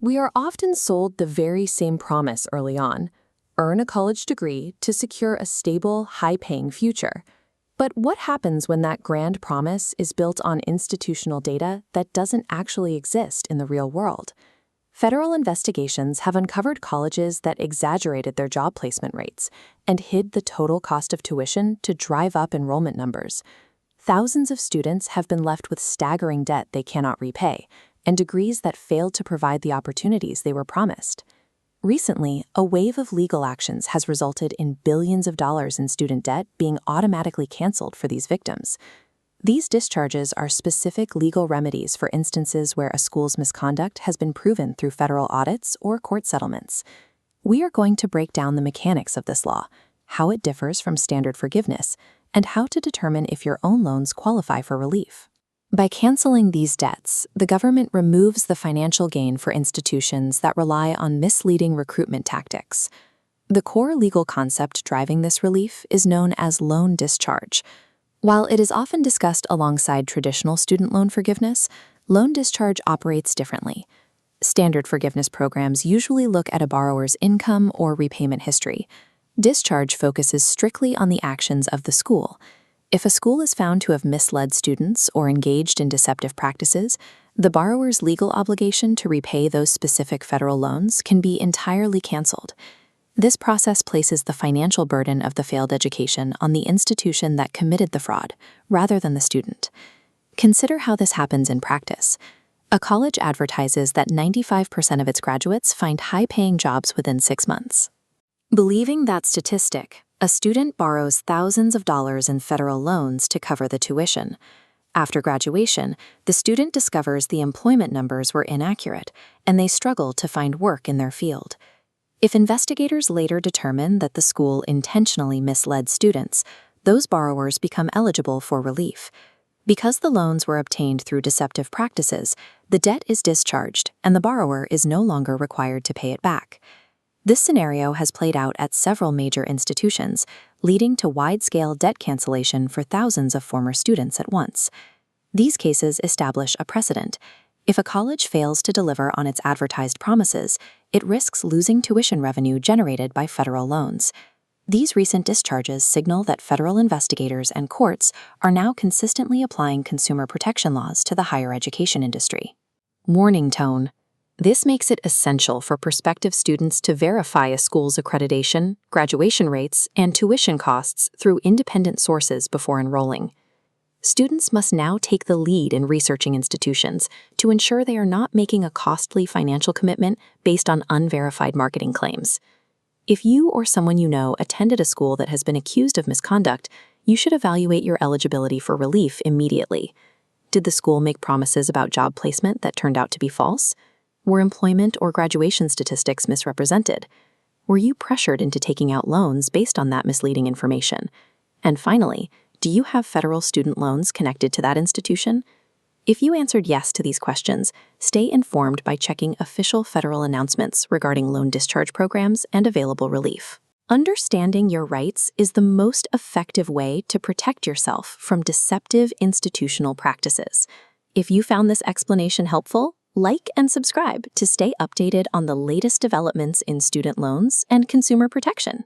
We are often sold the very same promise early on: earn a college degree to secure a stable, high-paying future. But what happens when that grand promise is built on institutional data that doesn't actually exist in the real world? Federal investigations have uncovered colleges that exaggerated their job placement rates and hid the total cost of tuition to drive up enrollment numbers. Thousands of students have been left with staggering debt they cannot repay, and degrees that failed to provide the opportunities they were promised. Recently, a wave of legal actions has resulted in billions of dollars in student debt being automatically canceled for these victims. These discharges are specific legal remedies for instances where a school's misconduct has been proven through federal audits or court settlements. We are going to break down the mechanics of this law, how it differs from standard forgiveness, and how to determine if your own loans qualify for relief. By canceling these debts, the government removes the financial gain for institutions that rely on misleading recruitment tactics. The core legal concept driving this relief is known as loan discharge. While it is often discussed alongside traditional student loan forgiveness, loan discharge operates differently. Standard forgiveness programs usually look at a borrower's income or repayment history. Discharge focuses strictly on the actions of the school. If a school is found to have misled students or engaged in deceptive practices, the borrower's legal obligation to repay those specific federal loans can be entirely canceled. This process places the financial burden of the failed education on the institution that committed the fraud, rather than the student. Consider how this happens in practice. A college advertises that 95% of its graduates find high-paying jobs within 6 months. Believing that statistic, a student borrows thousands of dollars in federal loans to cover the tuition. After graduation, the student discovers the employment numbers were inaccurate, and they struggle to find work in their field. If investigators later determine that the school intentionally misled students, those borrowers become eligible for relief. Because the loans were obtained through deceptive practices, the debt is discharged, and the borrower is no longer required to pay it back. This scenario has played out at several major institutions, leading to wide-scale debt cancellation for thousands of former students at once. These cases establish a precedent. If a college fails to deliver on its advertised promises, it risks losing tuition revenue generated by federal loans. These recent discharges signal that federal investigators and courts are now consistently applying consumer protection laws to the higher education industry. Warning tone. This makes it essential for prospective students to verify a school's accreditation, graduation rates, and tuition costs through independent sources before enrolling. Students must now take the lead in researching institutions to ensure they are not making a costly financial commitment based on unverified marketing claims. If you or someone you know attended a school that has been accused of misconduct, you should evaluate your eligibility for relief immediately. Did the school make promises about job placement that turned out to be false? Were employment or graduation statistics misrepresented? Were you pressured into taking out loans based on that misleading information? And finally, do you have federal student loans connected to that institution? If you answered yes to these questions, stay informed by checking official federal announcements regarding loan discharge programs and available relief. Understanding your rights is the most effective way to protect yourself from deceptive institutional practices. If you found this explanation helpful, like and subscribe to stay updated on the latest developments in student loans and consumer protection.